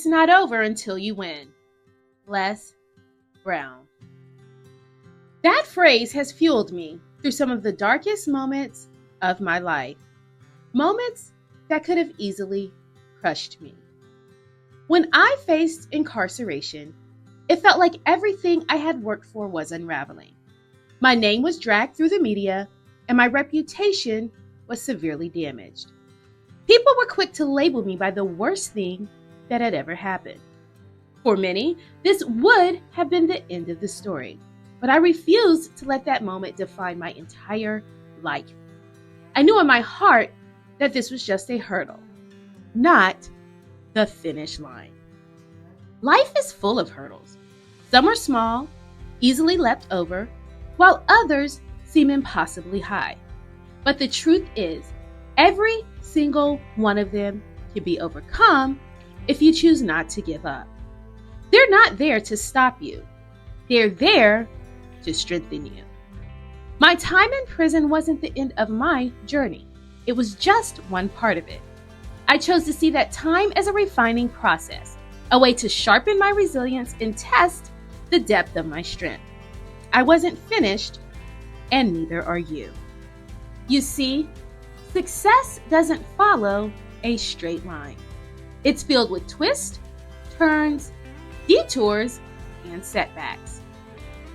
not over until you win. Les Brown. That phrase has fueled me through some of the darkest moments of my life. Moments that could have easily crushed me. When I faced incarceration, it felt like everything I had worked for was unraveling. My name was dragged through the media, and my reputation was severely damaged. People were quick to label me by the worst thing that had ever happened. For many, this would have been the end of the story, but I refused to let that moment define my entire life. I knew in my heart that this was just a hurdle, not the finish line. Life is full of hurdles. Some are small, easily leapt over, while others seem impossibly high. But the truth is, every single one of them can be overcome if you choose not to give up. They're not there to stop you. They're there to strengthen you. My time in prison wasn't the end of my journey. It was just one part of it. I chose to see that time as a refining process, a way to sharpen my resilience and test the depth of my strength. I wasn't finished, and neither are you. You see, success doesn't follow a straight line. It's filled with twists, turns, detours, and setbacks.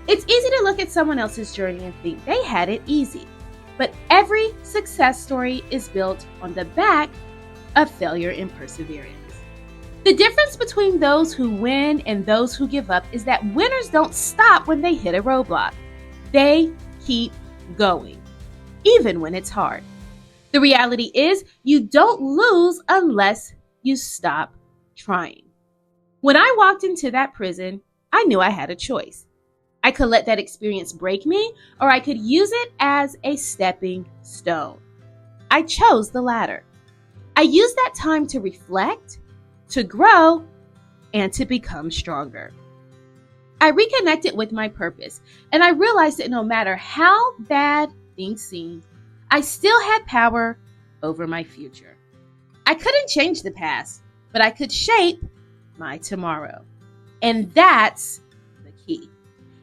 It's easy to look at someone else's journey and think they had it easy, but every success story is built on the back of failure and perseverance. The difference between those who win and those who give up is that winners don't stop when they hit a roadblock. They keep going, even when it's hard. The reality is, you don't lose unless you stop trying. When I walked into that prison, I knew I had a choice. I could let that experience break me, or I could use it as a stepping stone. I chose the latter. I used that time to reflect, to grow, and to become stronger. I reconnected with my purpose, and I realized that no matter how bad things seemed, I still had power over my future. I couldn't change the past, but I could shape my tomorrow. And that's the key.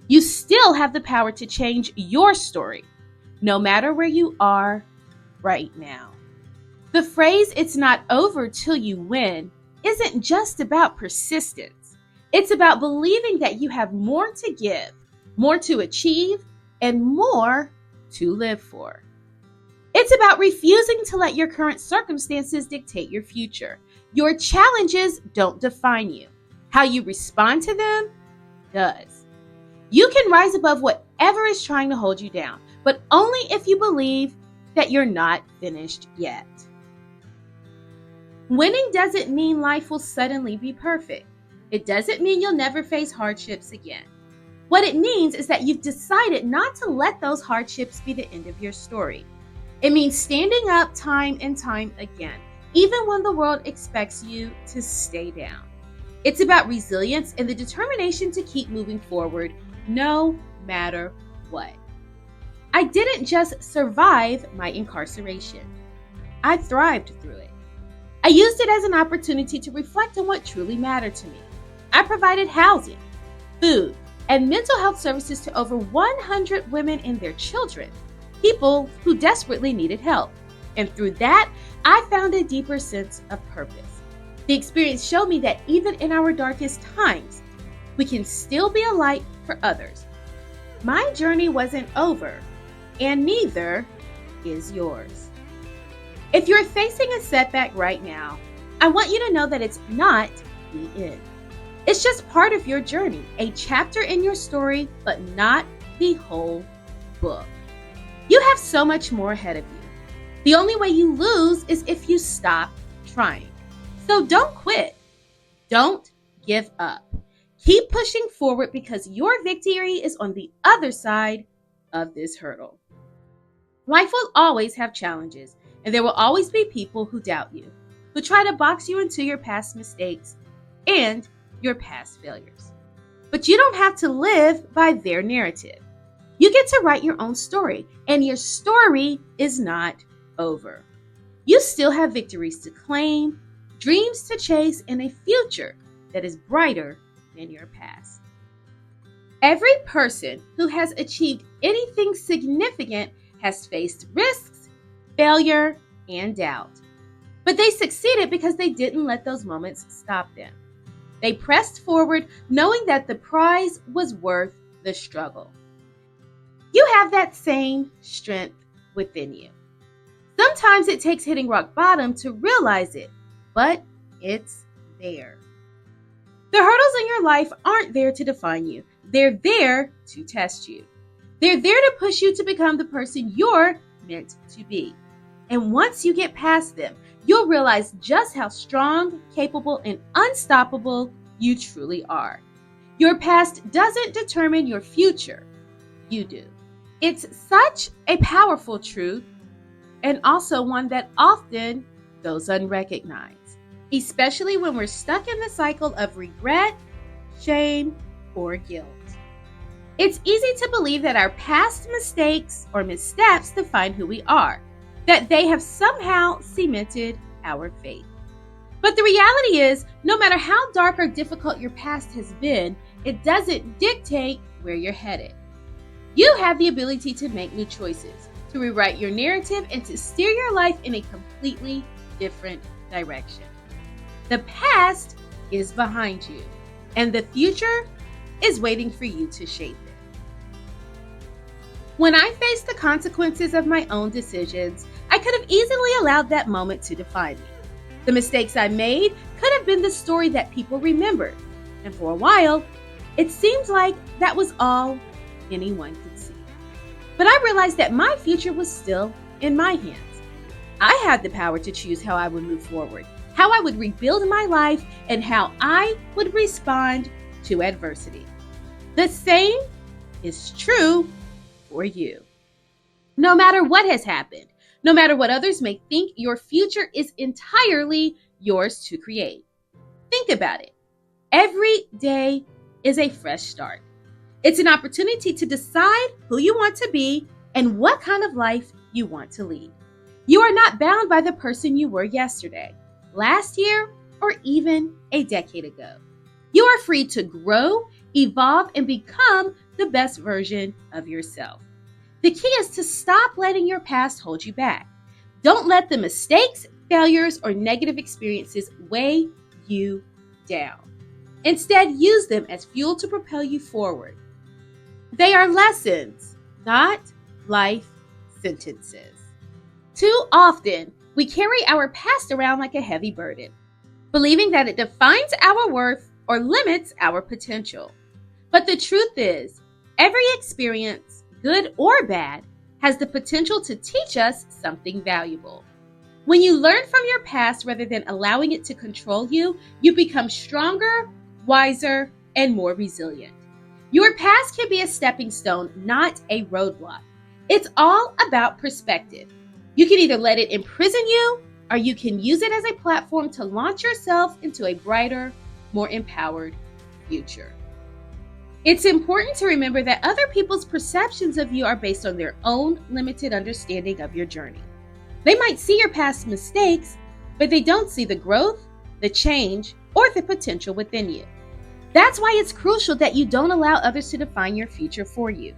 You still have the power to change your story, no matter where you are right now. The phrase, "it's not over till you win," isn't just about persistence. It's about believing that you have more to give, more to achieve, and more to live for. It's about refusing to let your current circumstances dictate your future. Your challenges don't define you. How you respond to them does. You can rise above whatever is trying to hold you down, but only if you believe that you're not finished yet. Winning doesn't mean life will suddenly be perfect. It doesn't mean you'll never face hardships again. What it means is that you've decided not to let those hardships be the end of your story. It means standing up time and time again, even when the world expects you to stay down. It's about resilience and the determination to keep moving forward no matter what. I didn't just survive my incarceration. I thrived through it. I used it as an opportunity to reflect on what truly mattered to me. I provided housing, food, and mental health services to over 100 women and their children, people who desperately needed help. And through that, I found a deeper sense of purpose. The experience showed me that even in our darkest times, we can still be a light for others. My journey wasn't over, and neither is yours. If you're facing a setback right now, I want you to know that it's not the end. It's just part of your journey, a chapter in your story, but not the whole book. You have so much more ahead of you. The only way you lose is if you stop trying. So don't quit. Don't give up. Keep pushing forward because your victory is on the other side of this hurdle. Life will always have challenges, and there will always be people who doubt you, who try to box you into your past mistakes and your past failures. But you don't have to live by their narrative. You get to write your own story, and your story is not over. You still have victories to claim, dreams to chase, and a future that is brighter than your past. Every person who has achieved anything significant has faced risks, failure, and doubt. But they succeeded because they didn't let those moments stop them. They pressed forward knowing that the prize was worth the struggle. You have that same strength within you. Sometimes it takes hitting rock bottom to realize it, but it's there. The hurdles in your life aren't there to define you. They're there to test you. They're there to push you to become the person you're meant to be. And once you get past them, you'll realize just how strong, capable, and unstoppable you truly are. Your past doesn't determine your future. You do. It's such a powerful truth, and also one that often goes unrecognized, especially when we're stuck in the cycle of regret, shame, or guilt. It's easy to believe that our past mistakes or missteps define who we are, that they have somehow cemented our faith. But the reality is, no matter how dark or difficult your past has been, it doesn't dictate where you're headed. You have the ability to make new choices, to rewrite your narrative, and to steer your life in a completely different direction. The past is behind you, and the future is waiting for you to shape it. When I faced the consequences of my own decisions, I could have easily allowed that moment to define me. The mistakes I made could have been the story that people remembered, and for a while, it seemed like that was all anyone could see. But I realized that my future was still in my hands. I had the power to choose how I would move forward, how I would rebuild my life, and how I would respond to adversity. The same is true for you. No matter what has happened, no matter what others may think, your future is entirely yours to create. Think about it. Every day is a fresh start. It's an opportunity to decide who you want to be and what kind of life you want to lead. You are not bound by the person you were yesterday, last year, or even a decade ago. You are free to grow, evolve, and become the best version of yourself. The key is to stop letting your past hold you back. Don't let the mistakes, failures, or negative experiences weigh you down. Instead, use them as fuel to propel you forward. They are lessons, not life sentences. Too often, we carry our past around like a heavy burden, believing that it defines our worth or limits our potential. But the truth is, every experience, good or bad, has the potential to teach us something valuable. When you learn from your past rather than allowing it to control you, you become stronger, wiser, and more resilient. Your past can be a stepping stone, not a roadblock. It's all about perspective. You can either let it imprison you, or you can use it as a platform to launch yourself into a brighter, more empowered future. It's important to remember that other people's perceptions of you are based on their own limited understanding of your journey. They might see your past mistakes, but they don't see the growth, the change, or the potential within you. That's why it's crucial that you don't allow others to define your future for you.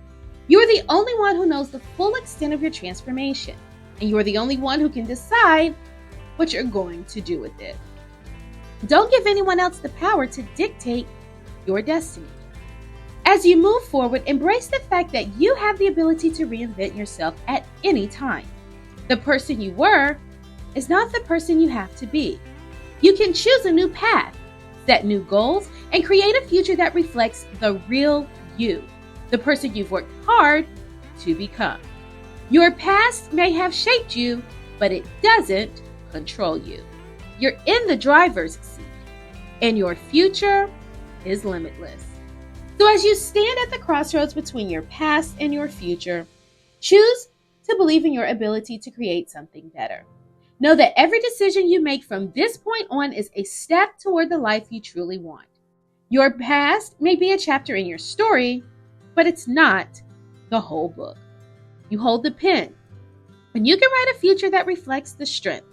You are the only one who knows the full extent of your transformation, and you are the only one who can decide what you're going to do with it. Don't give anyone else the power to dictate your destiny. As you move forward, embrace the fact that you have the ability to reinvent yourself at any time. The person you were is not the person you have to be. You can choose a new path, set new goals, and create a future that reflects the real you, the person you've worked hard to become. Your past may have shaped you, but it doesn't control you. You're in the driver's seat, and your future is limitless. So as you stand at the crossroads between your past and your future, choose to believe in your ability to create something better. Know that every decision you make from this point on is a step toward the life you truly want. Your past may be a chapter in your story, but it's not the whole book. You hold the pen, and you can write a future that reflects the strength,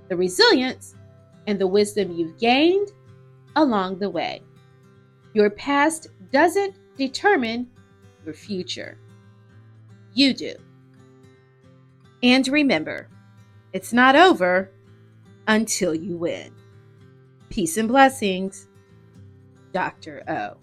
the resilience, and the wisdom you've gained along the way. Your past doesn't determine your future. You do. And remember, it's not over until you win. Peace and blessings, Dr. O.